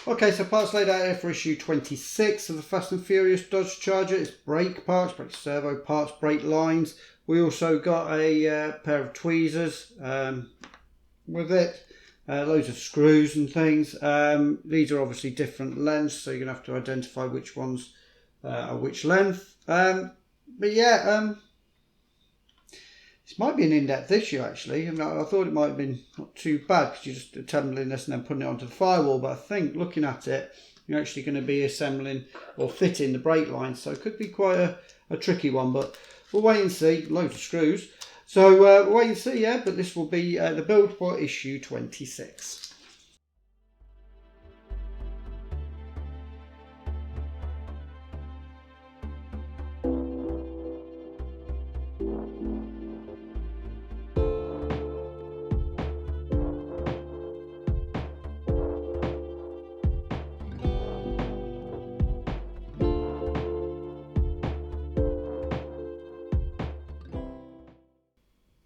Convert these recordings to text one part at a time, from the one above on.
Okay, so parts laid out here for issue 26 of the Fast and Furious Dodge Charger. It's brake parts, brake servo parts, brake lines. We also got a pair of tweezers with it. Loads of screws and things. These are obviously different lengths, so you're going to have to identify which ones are which length. But yeah, this might be an in-depth issue actually. I thought it might have been not too bad because you're just assembling this and then putting it onto the firewall. But I think looking at it, you're actually going to be assembling or fitting the brake lines. So it could be quite a tricky one, but we'll wait and see. Loads of screws. So we'll wait and see, yeah, but this will be the build for issue 26.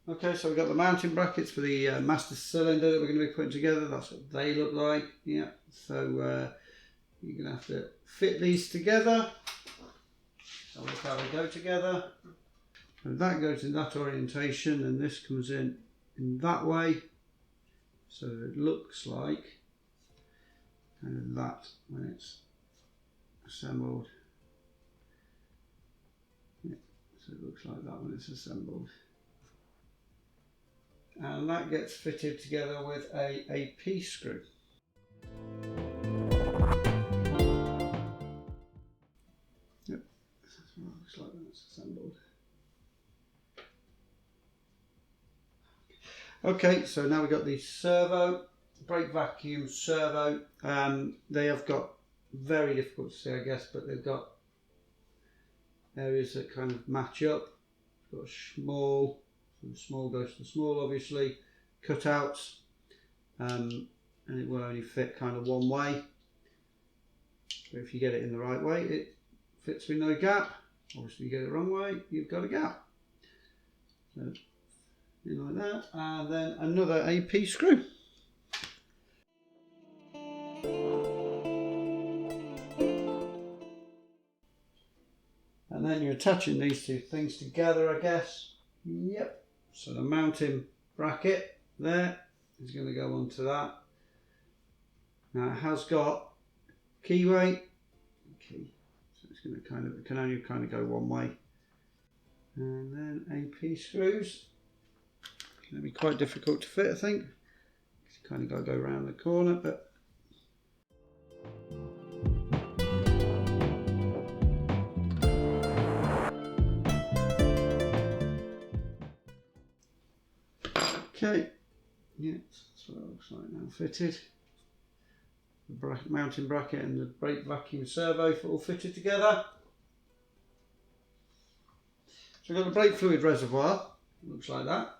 Okay, so we've got the mounting brackets for the master cylinder that we're going to be putting together. That's what they look like. Yeah, so you're going to have to fit these together. So look how they go together. And that goes in that orientation, and this comes in that way. So it looks like kind of that when it's assembled. Yeah, so it looks like that when it's assembled. And that gets fitted together with a AP screw. Yep, that's what it looks like when it's assembled. Okay, so now we've got the servo, brake vacuum servo. They have got, very difficult to see I guess, but they've got areas that kind of match up. Got a small. The small goes to the small, obviously, cutouts, and it will only fit kind of one way. But if you get it in the right way, it fits with no gap. Obviously, you get it the wrong way, you've got a gap. So, in like that, and then another AP screw. And then you're attaching these two things together, I guess. Yep. So the mounting bracket there is going to go onto that. Now it has got keyway, so it's going to kind of, it can only kind of go one way. And then AP screws. It's going to be quite difficult to fit, I think. It's kind of got to go around the corner, but. Okay, yeah, that's what it looks like now fitted. The mounting bracket and the brake vacuum servo all fitted together. So we've got the brake fluid reservoir, looks like that.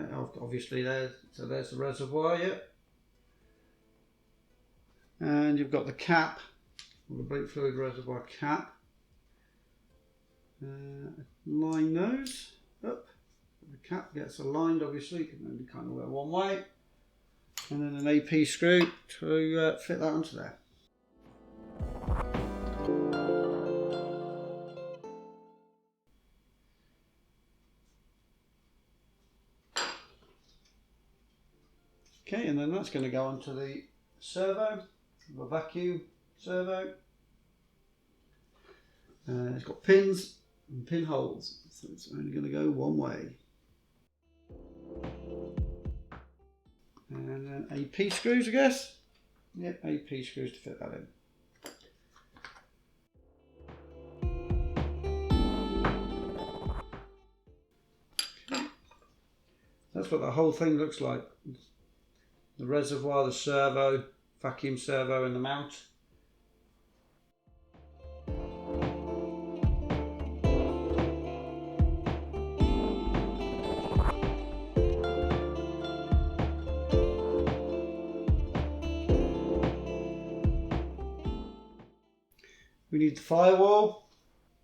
Okay, obviously there's the reservoir, yeah. And you've got the cap, or the brake fluid reservoir cap. Line those up. The cap gets aligned, obviously, it can only kind of go one way. And then an AP screw to fit that onto there. Okay, and then that's going to go onto the servo, the vacuum servo. It's got pins and pinholes, so it's only going to go one way. And then AP screws, I guess. Yep, AP screws to fit that in. Okay. That's what the whole thing looks like. The reservoir, the servo, vacuum servo and the mount. We need the firewall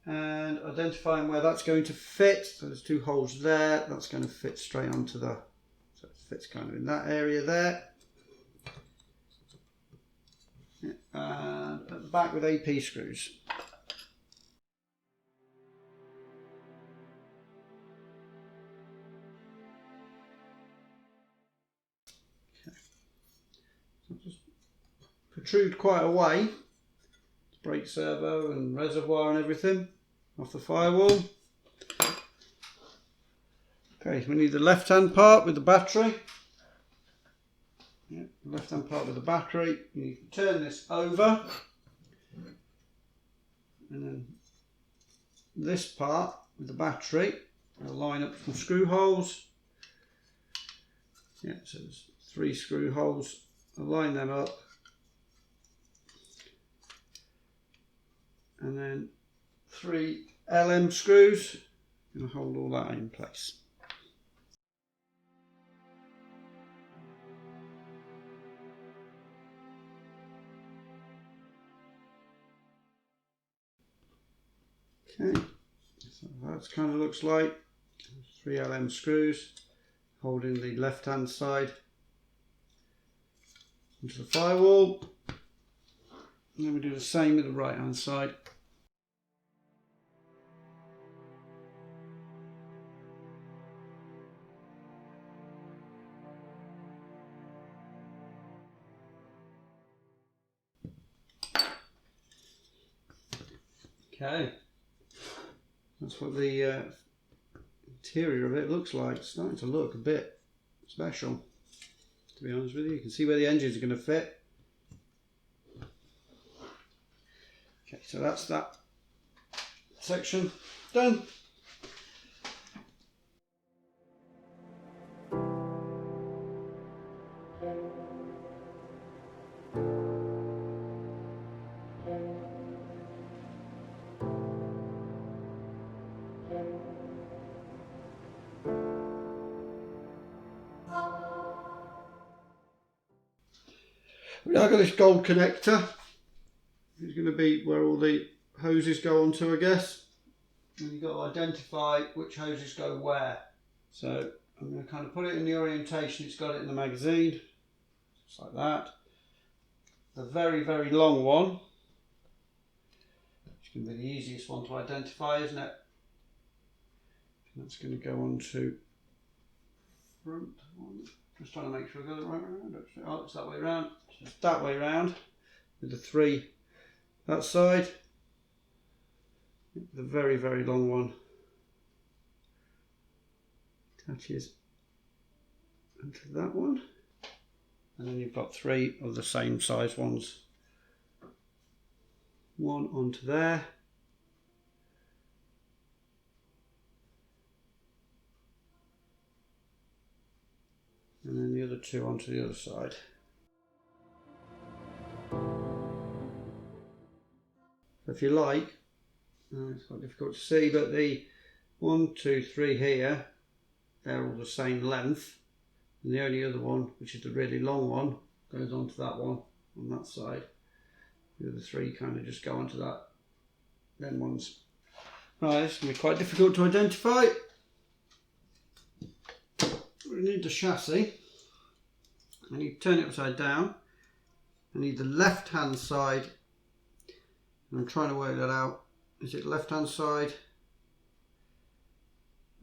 and identifying where that's going to fit. So there's two holes there. That's going to fit straight onto the, so it fits kind of in that area there. Yeah, the back with AP screws. Okay. So just protrude quite a way. Brake servo and reservoir and everything off the firewall. Okay, we need the left hand part with the battery. Yeah, the left hand part with the battery. You can turn this over, and then this part with the battery will line up some screw holes. Yeah, so there's 3 screw holes. I'll line them up, and then 3 LM screws. I'm going to hold all that in place. Okay, so that kind of looks like 3 LM screws holding the left hand side into the firewall, and then we do the same with the right hand side. Okay, that's what the interior of it looks like. It's starting to look a bit special, to be honest with you. You can see where the engines are going to fit. Okay, so that's that section done. I've got this gold connector. It's going to be where all the hoses go onto, I guess. And you've got to identify which hoses go where. So I'm going to kind of put it in the orientation it's got it in the magazine, just like that. The very, very long one, which can be the easiest one to identify, isn't it? And that's going to go on to front one. Just trying to make sure I got it right around. Oh, it's that way around. So it's that way around with the 3 that side. The very, very long one attaches into that one, and then you've got 3 of the same size ones. One onto there, and then the other 2 onto the other side. If you like, it's quite difficult to see, but the 1, 2, 3 here, they're all the same length, and the only other one, which is the really long one, goes onto that one on that side. The other 3 kind of just go onto that, them ones. Right, it's going to be quite difficult to identify. We need the chassis. I need to turn it upside down. I need the left hand side. I'm trying to work that out. Is it left hand side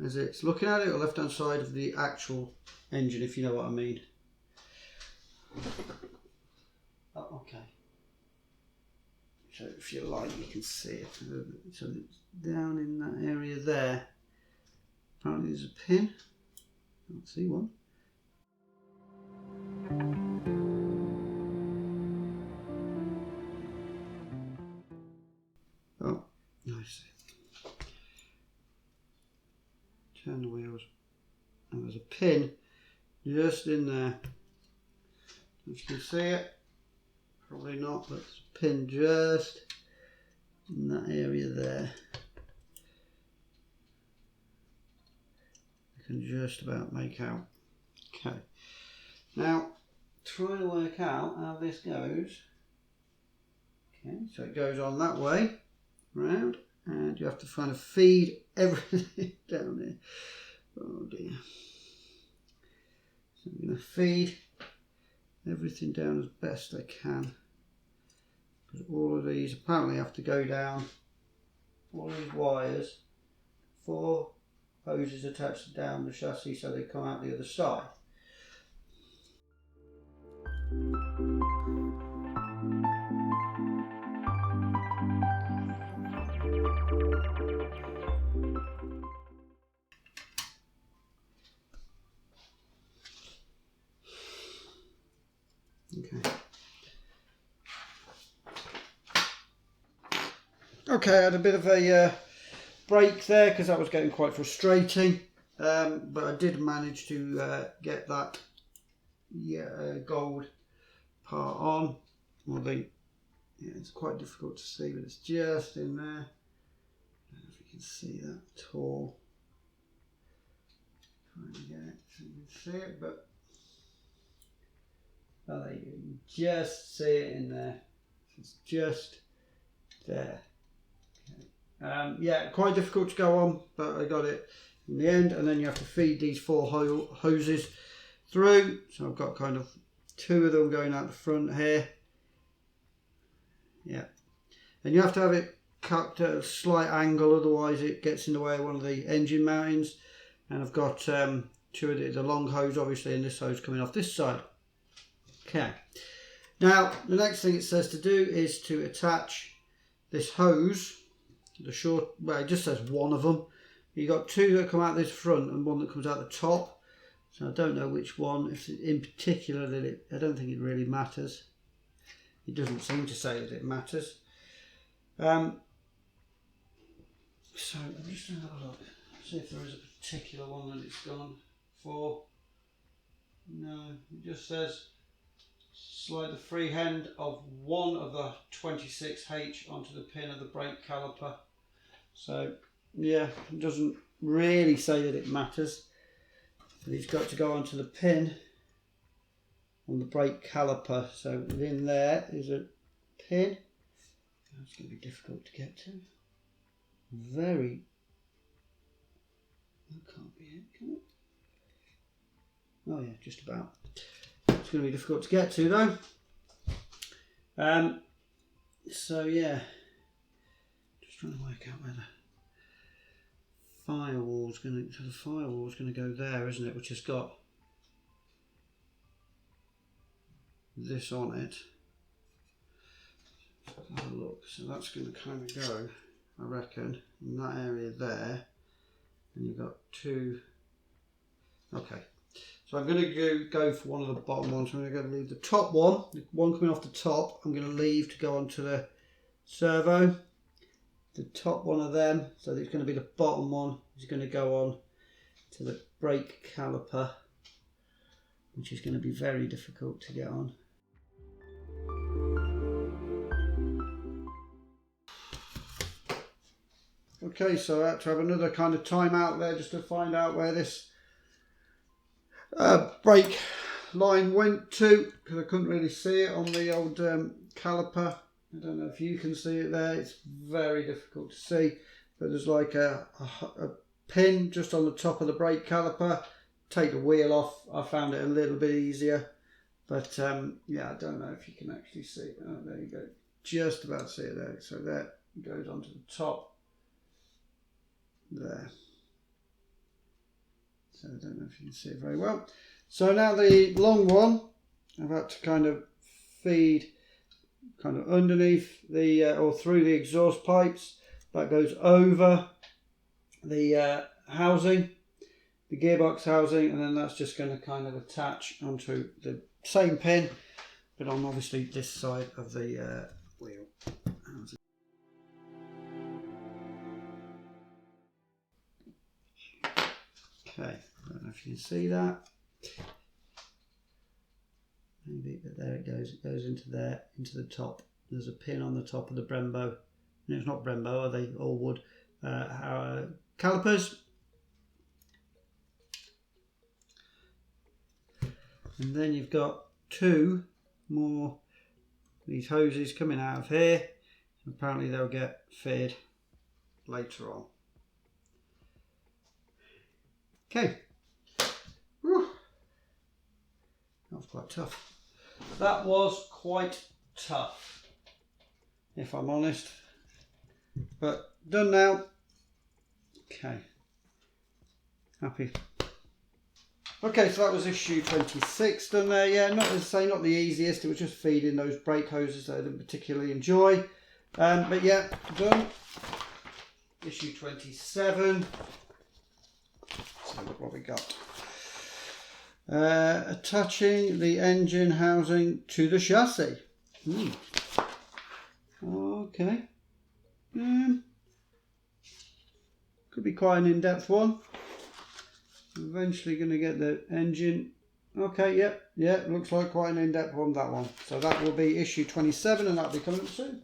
as it's looking at it, or left hand side of the actual engine, if you know what I mean? Oh, okay. So if you like, you can see it. So it's down in that area there. Apparently there's a pin. I don't see one. Oh, I see. Turn the wheels. And there's a pin just in there. If you can see it, probably not, but there's a pin just in that area there. I can just about make out. Okay. Now, trying to work out how this goes. Okay, so it goes on that way, round, and you have to kind of feed everything down there. Oh dear. So I'm going to feed everything down as best I can. Put it all of these apparently have to go down, all these wires, 4 hoses attached down the chassis so they come out the other side. Okay, I had a bit of a break there because that was getting quite frustrating, but I did manage to get that gold part on. It's quite difficult to see, but it's just in there. I don't know if you can see that at all. Trying to get it so you can see it, but there you go. You can just see it in there. It's just there. Yeah, quite difficult to go on, but I got it in the end. And then you have to feed these 4 hoses through. So I've got kind of 2 of them going out the front here. Yeah, and you have to have it cut at a slight angle, otherwise it gets in the way of one of the engine mountings. And I've got 2 of the long hose, obviously, and this hose coming off this side. Okay, now the next thing it says to do is to attach this hose. The short, well, it just says one of them. You've got 2 that come out this front and 1 that comes out the top. So I don't know which one, if in particular, I don't think it really matters. It doesn't seem to say that it matters. So I'm just going to have a look, see if there is a particular one that it's gone for. No, it just says slide the free end of one of the 26H onto the pin of the brake caliper. So yeah, it doesn't really say that it matters, but it's got to go onto the pin on the brake caliper. So within there is a pin. It's going to be difficult to get to. That can't be it, can it? Oh yeah, just about. It's going to be difficult to get to though. So yeah, just trying to work out where the firewall's going to. So the firewall's going to go there, isn't it? Which has got this on it. Let's have a look. So that's going to kind of go, I reckon, in that area there. And you've got 2. Okay. So I'm going to go for one of the bottom ones. I'm going to leave the top one, the one coming off the top, I'm going to leave to go onto the servo. The top one of them, so it's going to be the bottom one, is going to go on to the brake caliper, which is going to be very difficult to get on. Okay, so I had to have another kind of timeout there just to find out where this brake line went to, because I couldn't really see it on the old caliper. I don't know if you can see it there. It's very difficult to see, but there's like a pin just on the top of the brake caliper. Take the wheel off. I found it a little bit easier, but yeah, I don't know if you can actually see it. Oh, there you go. Just about see it there. So that goes onto the top there. So I don't know if you can see it very well. So now the long one, I've had to kind of feed kind of underneath the or through the exhaust pipes. That goes over the housing, the gearbox housing, and then that's just going to kind of attach onto the same pin, but on obviously this side of the wheel. Okay, I don't know if you can see that. Maybe, but there it goes. It goes into there, into the top. There's a pin on the top of the Brembo. No, it's not Brembo, are they? All wood calipers. And then you've got 2 more these hoses coming out of here. Apparently they'll get fitted later on. Okay. Whew. That was quite tough. That was quite tough. if I'm honest. But done now. Okay. Happy. Okay, so that was issue 26 done there. Yeah, not as I say, not the easiest. It was just feeding those brake hoses that I didn't particularly enjoy. But yeah, done. Issue 27. So look what we got. Attaching the engine housing to the chassis. Okay. Could be quite an in-depth one. Eventually going to get the engine. Okay, yeah, looks like quite an in-depth one, that one. So that will be issue 27 and that'll be coming up soon.